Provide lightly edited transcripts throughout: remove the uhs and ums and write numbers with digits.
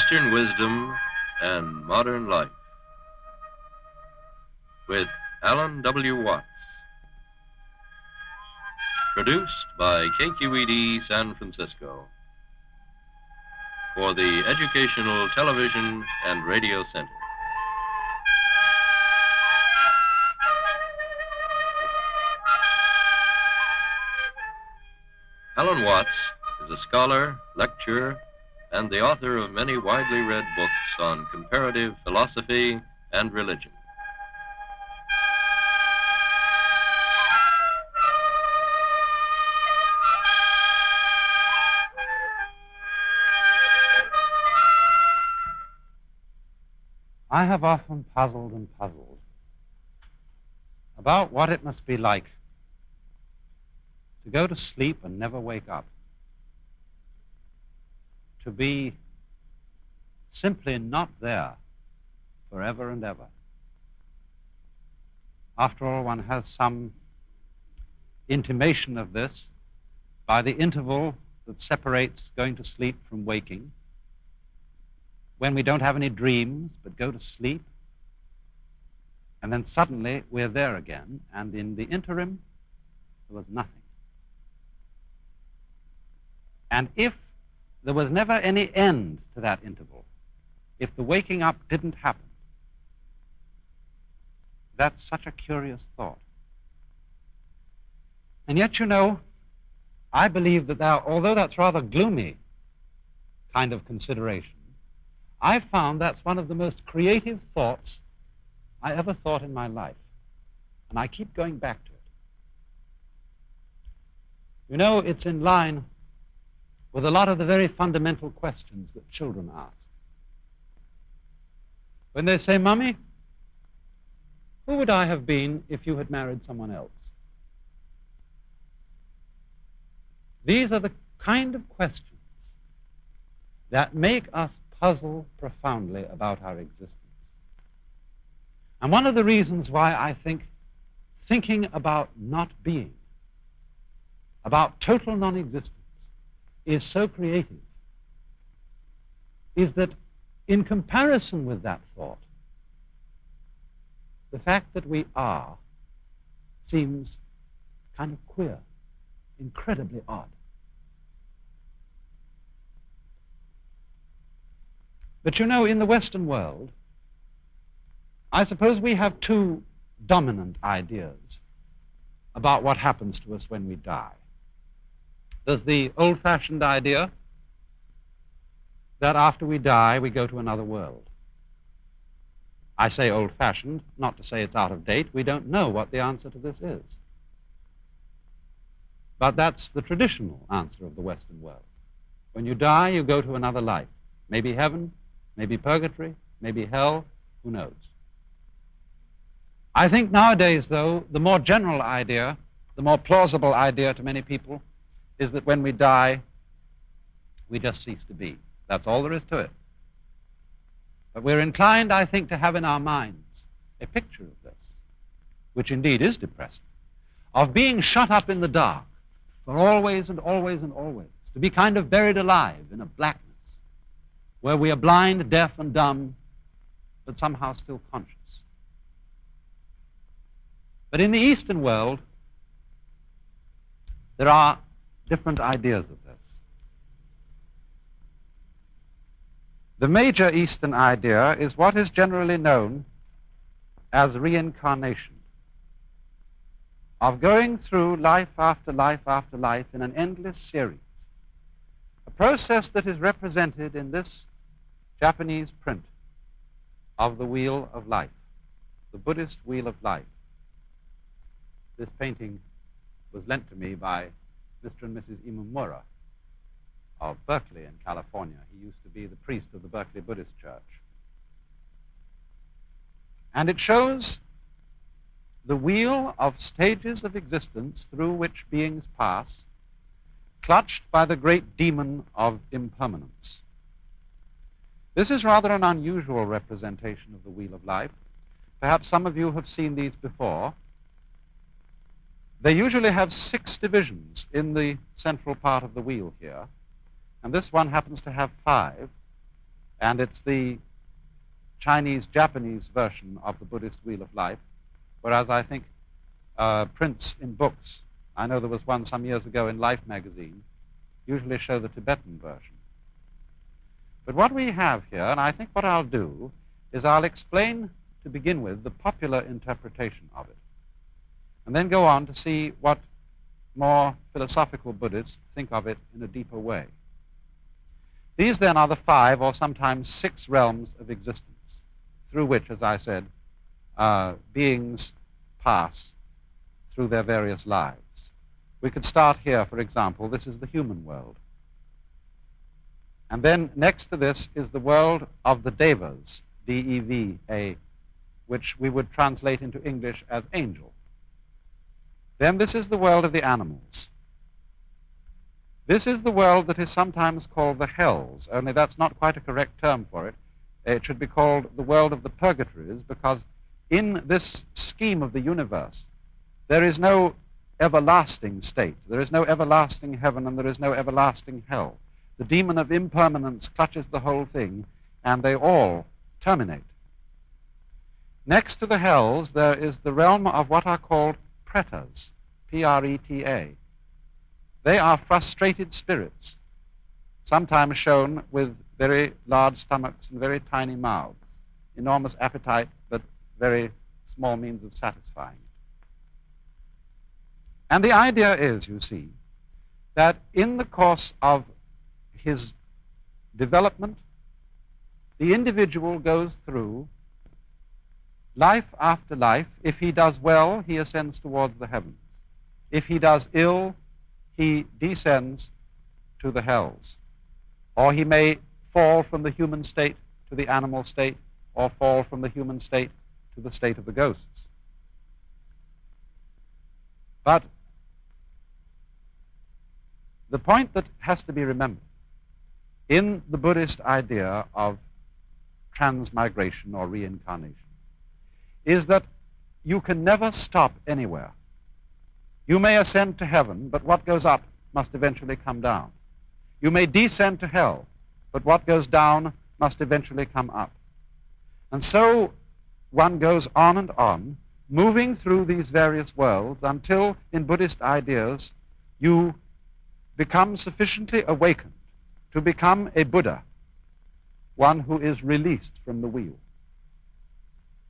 Eastern wisdom and modern life with Alan W. Watts. Produced by KQED San Francisco for the Educational Television and Radio Center. Alan Watts is a scholar, lecturer, and the author of many widely read books on comparative philosophy and religion. I have often puzzled about what it must be like to go to sleep and never wake up, to be simply not there forever and ever. After all, one has some intimation of this by the interval that separates going to sleep from waking, when we don't have any dreams but go to sleep, and then suddenly we're there again, and in the interim, there was nothing. And if there was never any end to that interval, if the waking up didn't happen, that's such a curious thought. And yet, you know, I believe that although that's rather gloomy kind of consideration, I've found that's one of the most creative thoughts I ever thought in my life. And I keep going back to it. You know, it's in line with a lot of the very fundamental questions that children ask. When they say, "Mummy, who would I have been if you had married someone else?" These are the kind of questions that make us puzzle profoundly about our existence. And one of the reasons why I think thinking about not being, about total non-existence, is so creative, is that in comparison with that thought, the fact that we are seems kind of queer, incredibly odd. But you know, in the Western world, I suppose we have two dominant ideas about what happens to us when we die. There's the old-fashioned idea that after we die, we go to another world. I say old-fashioned, not to say it's out of date. We don't know what the answer to this is. But that's the traditional answer of the Western world. When you die, you go to another life. Maybe heaven, maybe purgatory, maybe hell, who knows? I think nowadays, though, the more general idea, the more plausible idea to many people, is that when we die, we just cease to be. That's all there is to it. But we're inclined, I think, to have in our minds a picture of this, which indeed is depressing, of being shut up in the dark for always and always and always, to be kind of buried alive in a blackness where we are blind, deaf, and dumb, but somehow still conscious. But in the Eastern world, there are different ideas of this. The major Eastern idea is what is generally known as reincarnation, of going through life after life after life in an endless series, a process that is represented in this Japanese print of the Wheel of Life, the Buddhist Wheel of Life. This painting was lent to me by Mr. and Mrs. Imamura of Berkeley in California. He used to be the priest of the Berkeley Buddhist Church. And it shows the wheel of stages of existence through which beings pass, clutched by the great demon of impermanence. This is rather an unusual representation of the Wheel of Life. Perhaps some of you have seen these before. They usually have 6 divisions in the central part of the wheel here, and this one happens to have 5. And it's the Chinese-Japanese version of the Buddhist Wheel of Life, whereas I think prints in books, I know there was one some years ago in Life magazine, usually show the Tibetan version. But what we have here, and I think what I'll do, is I'll explain to begin with the popular interpretation of it, and then go on to see what more philosophical Buddhists think of it in a deeper way. These then are the 5 or sometimes 6 realms of existence through which, as I said, beings pass through their various lives. We could start here, for example. This is the human world. And then next to this is the world of the devas, D-E-V-A, which we would translate into English as angel. Then this is the world of the animals. This is the world that is sometimes called the hells, only that's not quite a correct term for it. It should be called the world of the purgatories, because in this scheme of the universe, there is no everlasting state. There is no everlasting heaven and there is no everlasting hell. The demon of impermanence clutches the whole thing, and they all terminate. Next to the hells, there is the realm of what are called pretas, P-R-E-T-A. They are frustrated spirits, sometimes shown with very large stomachs and very tiny mouths, enormous appetite, but very small means of satisfying it. And the idea is, you see, that in the course of his development, the individual goes through life after life. If he does well, he ascends towards the heavens. If he does ill, he descends to the hells. Or he may fall from the human state to the animal state, or fall from the human state to the state of the ghosts. But the point that has to be remembered in the Buddhist idea of transmigration or reincarnation is that you can never stop anywhere. You may ascend to heaven, but what goes up must eventually come down. You may descend to hell, but what goes down must eventually come up. And so one goes on, moving through these various worlds until, in Buddhist ideas, you become sufficiently awakened to become a Buddha, one who is released from the wheel,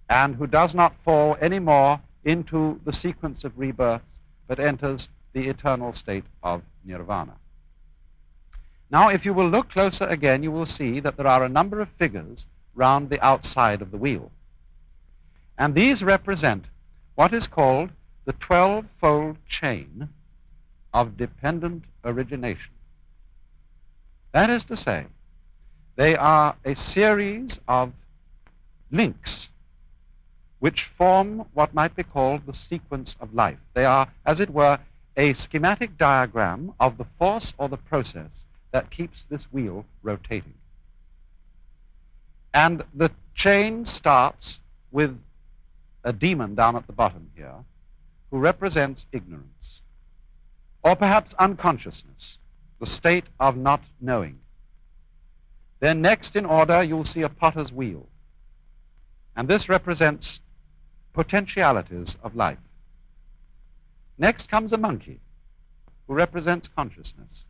and who does not fall anymore into the sequence of rebirths, but enters the eternal state of nirvana. Now, if you will look closer again, you will see that there are a number of figures round the outside of the wheel. And these represent what is called the 12-fold chain of dependent origination. That is to say, they are a series of links which form what might be called the sequence of life. They are, as it were, a schematic diagram of the force or the process that keeps this wheel rotating. And the chain starts with a demon down at the bottom here who represents ignorance, or perhaps unconsciousness, the state of not knowing. Then next in order, you'll see a potter's wheel. And this represents potentialities of life. Next comes a monkey, who represents consciousness.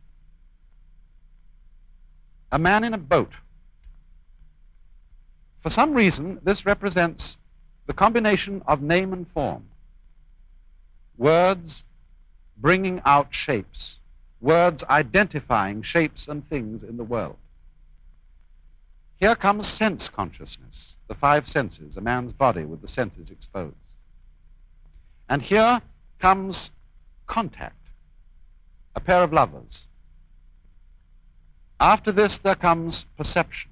A man in a boat. For some reason, this represents the combination of name and form. Words bringing out shapes. Words identifying shapes and things in the world. Here comes sense consciousness, the 5 senses, a man's body with the senses exposed. And here comes contact, a pair of lovers. After this, there comes perception.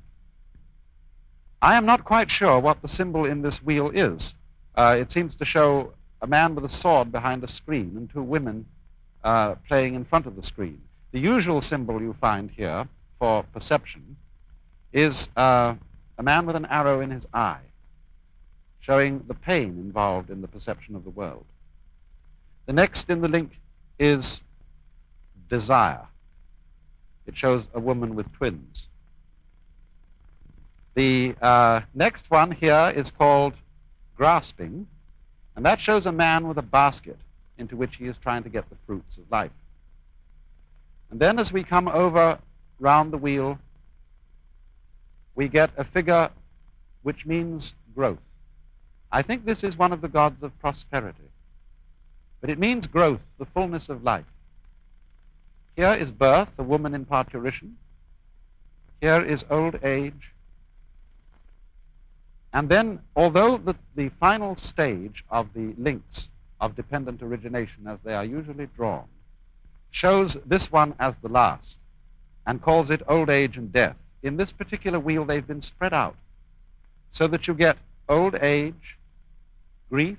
I am not quite sure what the symbol in this wheel is. It seems to show a man with a sword behind a screen and 2 women playing in front of the screen. The usual symbol you find here for perception is a man with an arrow in his eye, showing the pain involved in the perception of the world. The next in the link is desire. It shows a woman with twins. The next one here is called grasping, and that shows a man with a basket into which he is trying to get the fruits of life. And then as we come over round the wheel, we get a figure which means growth. I think this is one of the gods of prosperity, but it means growth, the fullness of life. Here is birth, a woman in parturition. Here is old age. And then, although the final stage of the links of dependent origination, as they are usually drawn, shows this one as the last and calls it old age and death, in this particular wheel they've been spread out so that you get old age, grief.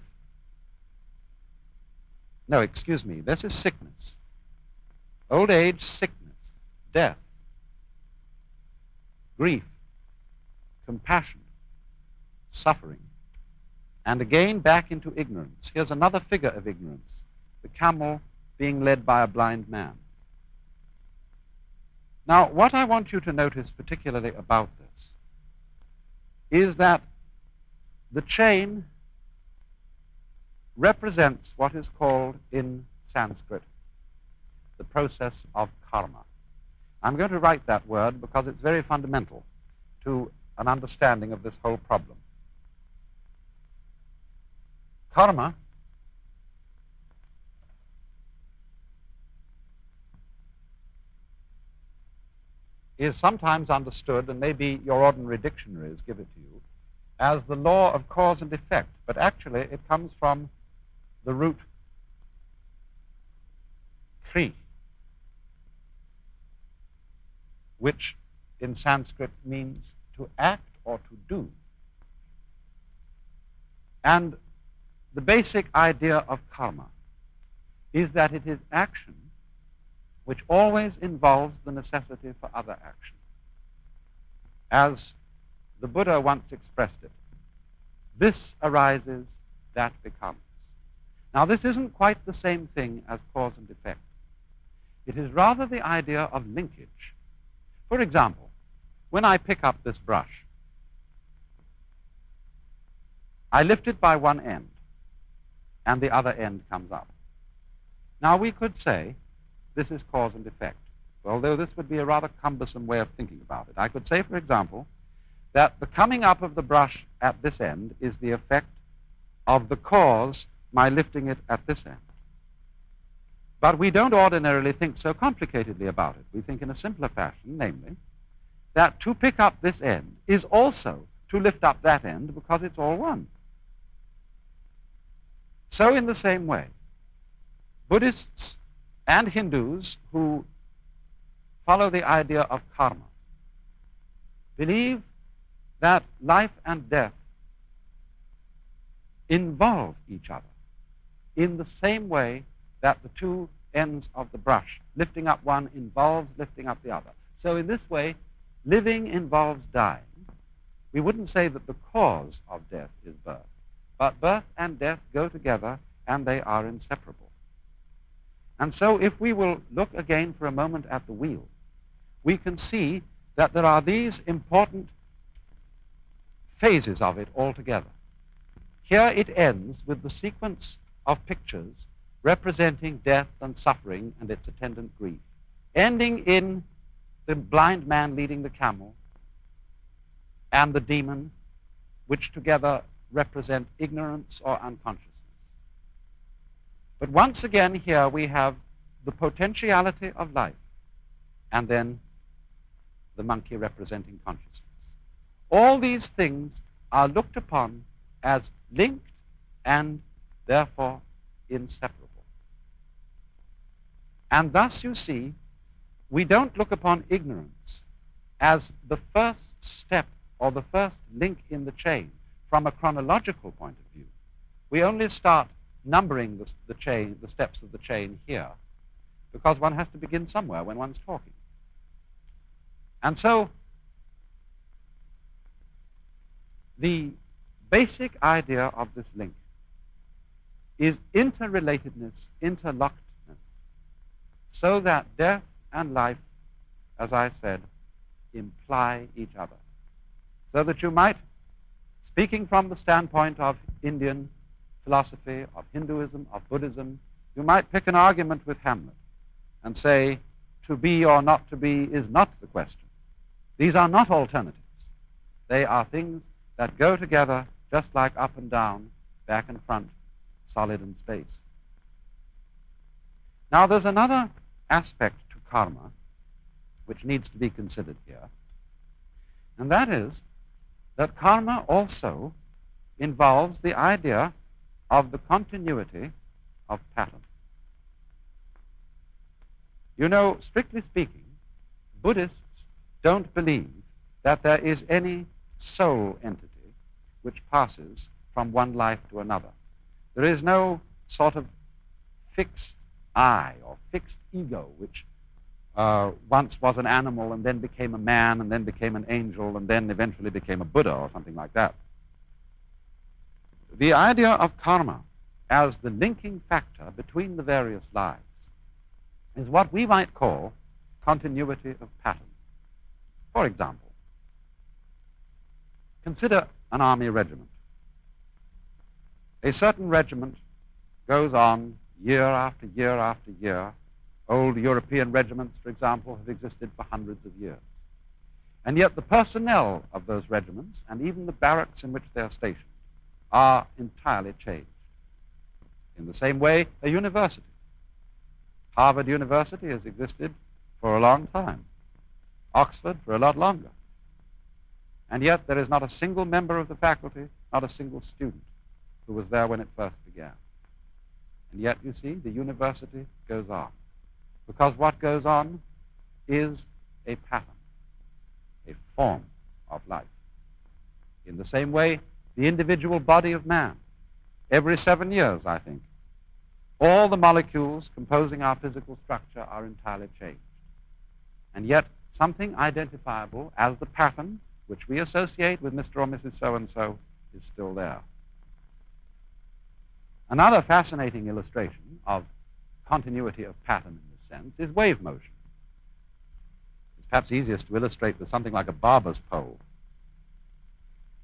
No, excuse me, this is sickness. Old age, sickness, death, grief, compassion, suffering, and again back into ignorance. Here's another figure of ignorance, the camel being led by a blind man. Now, what I want you to notice particularly about this is that the chain represents what is called in Sanskrit the process of karma. I'm going to write that word because it's very fundamental to an understanding of this whole problem. Karma is sometimes understood, and maybe your ordinary dictionaries give it to you, as the law of cause and effect, but actually it comes from the root kri, which in Sanskrit means to act or to do. And the basic idea of karma is that it is action which always involves the necessity for other action. As the Buddha once expressed it, this arises, that becomes. Now, this isn't quite the same thing as cause and effect. It is rather the idea of linkage. For example, when I pick up this brush, I lift it by one end, and the other end comes up. Now, we could say this is cause and effect, although this would be a rather cumbersome way of thinking about it. I could say, for example, that the coming up of the brush at this end is the effect of the cause, my lifting it at this end. But we don't ordinarily think so complicatedly about it. We think in a simpler fashion, namely, that to pick up this end is also to lift up that end because it's all one. So in the same way, Buddhists and Hindus who follow the idea of karma believe that life and death involve each other in the same way that the two ends of the brush, lifting up one involves lifting up the other. So in this way, living involves dying. We wouldn't say that the cause of death is birth, but birth and death go together and they are inseparable. And so if we will look again for a moment at the wheel, we can see that there are these important phases of it altogether. Here it ends with the sequence of pictures representing death and suffering and its attendant grief, ending in the blind man leading the camel and the demon, which together represent ignorance or unconsciousness. But once again here we have the potentiality of life and then the monkey representing consciousness. All these things are looked upon as linked and therefore inseparable. And thus, you see, we don't look upon ignorance as the first step or the first link in the chain from a chronological point of view. We only start numbering the chain, the steps of the chain here, because one has to begin somewhere when one's talking. And so, the basic idea of this link is interrelatedness, interlockedness, so that death and life, as I said, imply each other. So that you might, speaking from the standpoint of Indian philosophy, of Hinduism, of Buddhism, you might pick an argument with Hamlet and say, to be or not to be is not the question. These are not alternatives. They are things that go together just like up and down, back and front, solid and space. Now there's another aspect to karma which needs to be considered here, and that is that karma also involves the idea of the continuity of pattern. You know, strictly speaking, Buddhists don't believe that there is any soul entity which passes from one life to another. There is no sort of fixed I or fixed ego which once was an animal and then became a man and then became an angel and then eventually became a Buddha or something like that. The idea of karma as the linking factor between the various lives is what we might call continuity of pattern. For example, consider an army regiment. A certain regiment goes on year after year after year. Old European regiments, for example, have existed for hundreds of years. And yet the personnel of those regiments, and even the barracks in which they are stationed, are entirely changed. In the same way, a university. Harvard University has existed for a long time. Oxford for a lot longer. And yet there is not a single member of the faculty, not a single student who was there when it first began. And yet, you see, the university goes on. Because what goes on is a pattern, a form of life. In the same way, the individual body of man, every 7 years, I think, all the molecules composing our physical structure are entirely changed. And yet, something identifiable as the pattern which we associate with Mr. or Mrs. So-and-so is still there. Another fascinating illustration of continuity of pattern in this sense is wave motion. It's perhaps easiest to illustrate with something like a barber's pole.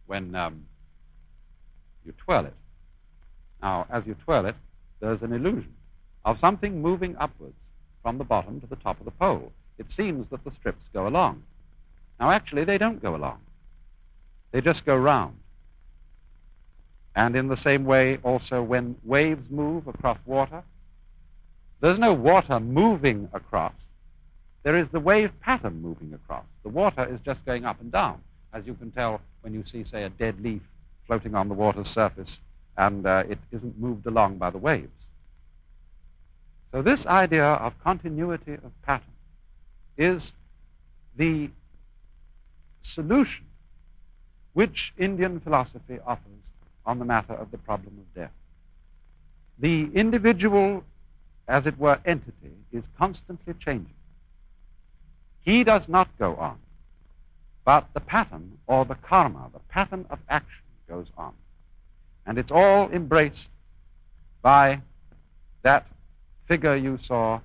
When you twirl it. Now, as you twirl it, there's an illusion of something moving upwards from the bottom to the top of the pole. It seems that the strips go along. Now, actually, they don't go along. They just go round. And in the same way, also, when waves move across water, there's no water moving across. There is the wave pattern moving across. The water is just going up and down, as you can tell when you see, say, a dead leaf floating on the water's surface, and it isn't moved along by the waves. So this idea of continuity of pattern is the solution which Indian philosophy offers on the matter of the problem of death. The individual, as it were, entity is constantly changing. He does not go on, but the pattern or the karma, the pattern of action, goes on. And it's all embraced by that figure you saw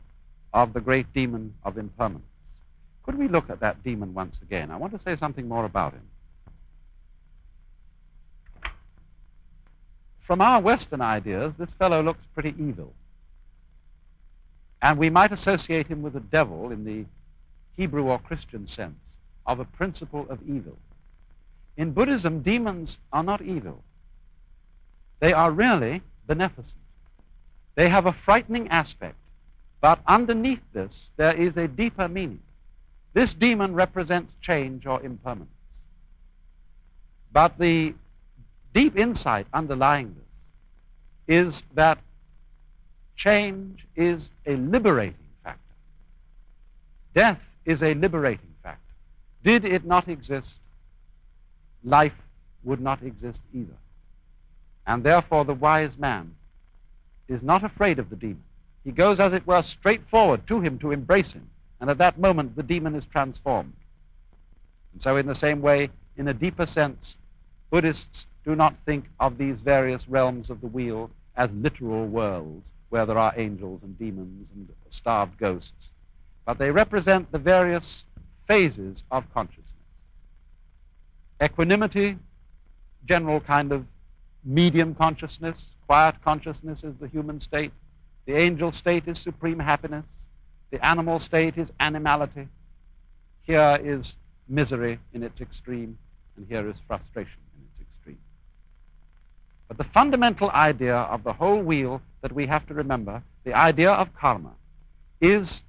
of the great demon of impermanence. Could we look at that demon once again? I want to say something more about him. From our Western ideas, this fellow looks pretty evil. And we might associate him with the devil in the Hebrew or Christian sense of a principle of evil. In Buddhism, demons are not evil. They are really beneficent. They have a frightening aspect, but underneath this, there is a deeper meaning. This demon represents change or impermanence. But the deep insight underlying this is that change is a liberating factor. Death is a liberating factor. Did it not exist, life would not exist either. And therefore the wise man is not afraid of the demon. He goes, as it were, straight forward to him to embrace him. And at that moment, the demon is transformed. And so in the same way, in a deeper sense, Buddhists do not think of these various realms of the wheel as literal worlds where there are angels and demons and starved ghosts, but they represent the various phases of consciousness. equanimity, general kind of medium consciousness, quiet consciousness is the human state. The angel state is supreme happiness. The animal state is animality. Here is misery in its extreme, and here is frustration in its extreme. But the fundamental idea of the whole wheel that we have to remember, the idea of karma, is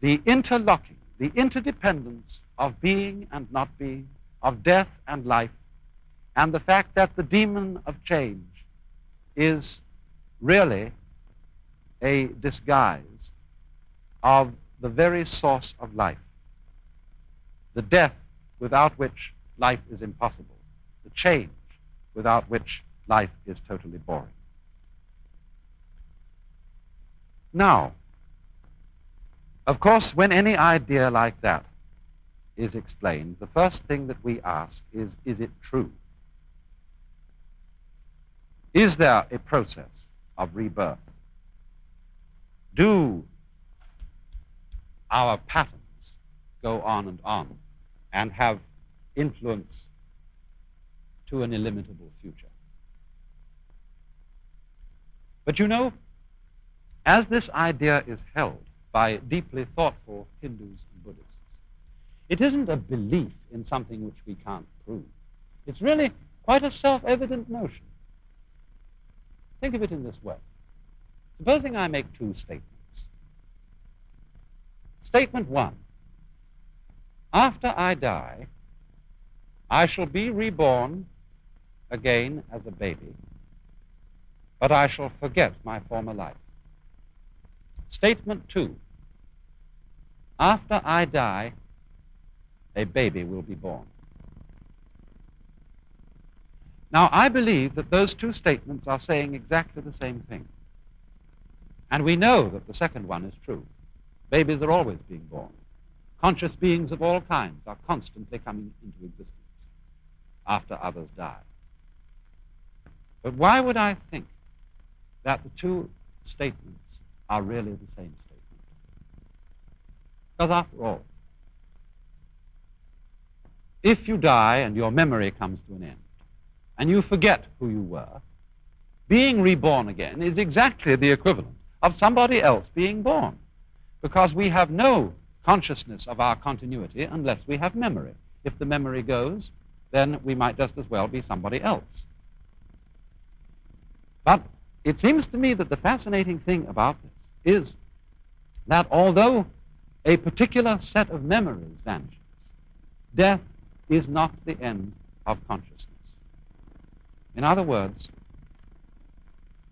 the interlocking, the interdependence of being and not being, of death and life, and the fact that the demon of change is really a disguise of the very source of life, the death without which life is impossible, the change without which life is totally boring. Now, of course, when any idea like that is explained, the first thing that we ask is it true? Is there a process of rebirth? Do our patterns go on and have influence to an illimitable future? But you know, as this idea is held by deeply thoughtful Hindus and Buddhists, it isn't a belief in something which we can't prove. It's really quite a self-evident notion. Think of it in this way. Supposing I make two statements. Statement one: after I die, I shall be reborn again as a baby, but I shall forget my former life. Statement two: after I die, a baby will be born. Now, I believe that those two statements are saying exactly the same thing. And we know that the second one is true. Babies are always being born. Conscious beings of all kinds are constantly coming into existence after others die. But why would I think that the two statements are really the same statement? Because after all, if you die and your memory comes to an end, and you forget who you were, being reborn again is exactly the equivalent of somebody else being born, because we have no consciousness of our continuity unless we have memory. If the memory goes, then we might just as well be somebody else. But it seems to me that the fascinating thing about this is that although a particular set of memories vanishes, death is not the end of consciousness. In other words,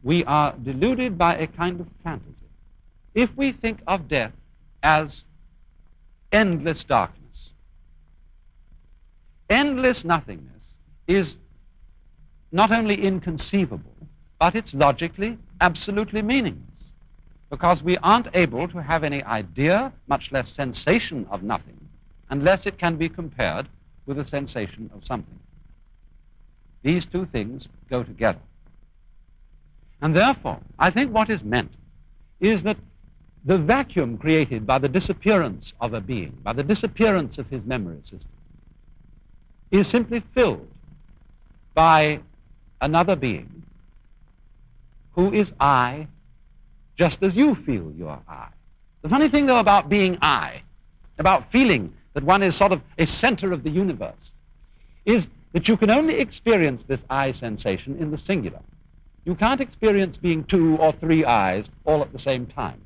we are deluded by a kind of fantasy if we think of death as endless darkness. Endless nothingness is not only inconceivable, but it's logically absolutely meaningless, because we aren't able to have any idea, much less sensation of nothing, unless it can be compared with a sensation of something. These two things go together. And therefore, I think what is meant is that the vacuum created by the disappearance of a being, by the disappearance of his memory system, is simply filled by another being who is I, just as you feel you are I. The funny thing, though, about being I, about feeling that one is sort of a center of the universe, is that you can only experience this I sensation in the singular. You can't experience being two or three I's all at the same time.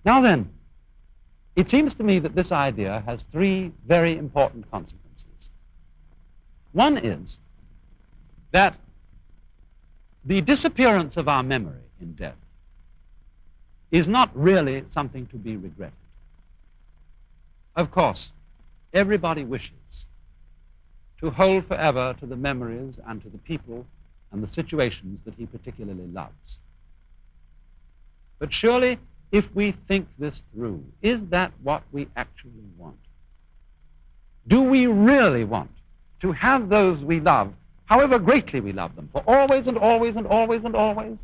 Now then, it seems to me that this idea has three very important consequences. One is that the disappearance of our memory in death is not really something to be regretted. Of course, everybody wishes to hold forever to the memories and to the people and the situations that he particularly loves. But surely, if we think this through, is that what we actually want? Do we really want to have those we love, however greatly we love them, for always and always and always and always?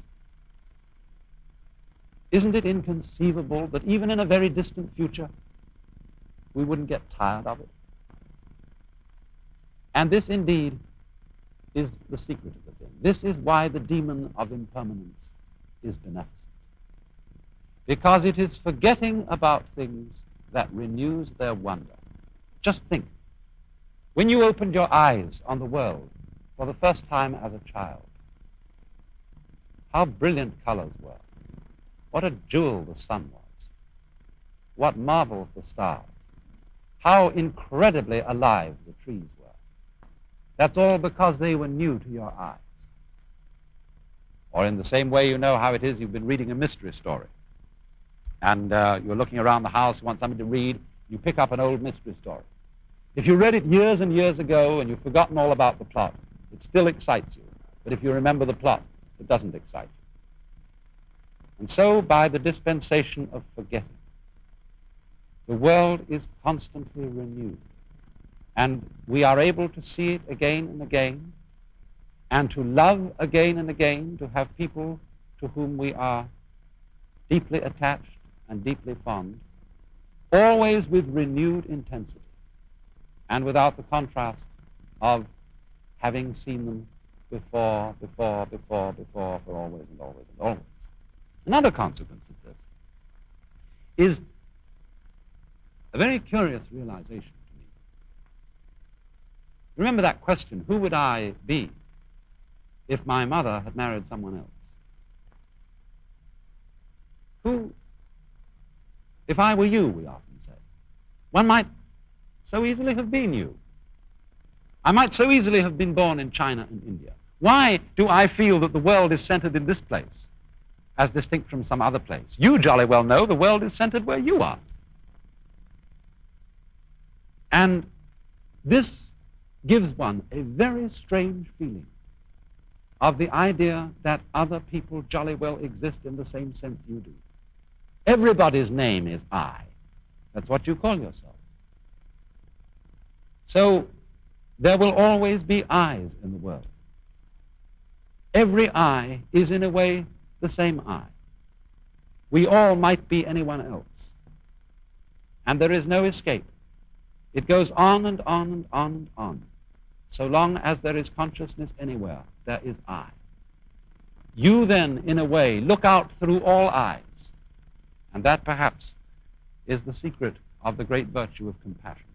Isn't it inconceivable that even in a very distant future, we wouldn't get tired of it. And this indeed is the secret of the thing. This is why the demon of impermanence is beneficent. Because it is forgetting about things that renews their wonder. Just think, when you opened your eyes on the world for the first time as a child, how brilliant colors were. What a jewel the sun was. What marvels the stars. How incredibly alive the trees were. That's all because they were new to your eyes. Or in the same way, you know how it is, you've been reading a mystery story. And you're looking around the house, you want something to read, you pick up an old mystery story. If you read it years and years ago and you've forgotten all about the plot, it still excites you. But if you remember the plot, it doesn't excite you. And so, by the dispensation of forgetting, the world is constantly renewed. And we are able to see it again and again, and to love again and again, to have people to whom we are deeply attached and deeply fond, always with renewed intensity, and without the contrast of having seen them before, for always and always and always. Another consequence of this is a very curious realization to me. Remember that question, who would I be if my mother had married someone else? Who, if I were you, we often say. One might so easily have been you. I might so easily have been born in China and India. Why do I feel that the world is centered in this place, as distinct from some other place? You jolly well know the world is centered where you are. And this gives one a very strange feeling of the idea that other people jolly well exist in the same sense you do. Everybody's name is I. That's what you call yourself. So there will always be I's in the world. Every I is in a way the same I. We all might be anyone else. And there is no escape. It goes on and on and on and on. So long as there is consciousness anywhere, there is I. You then, in a way, look out through all eyes. And that, perhaps, is the secret of the great virtue of compassion.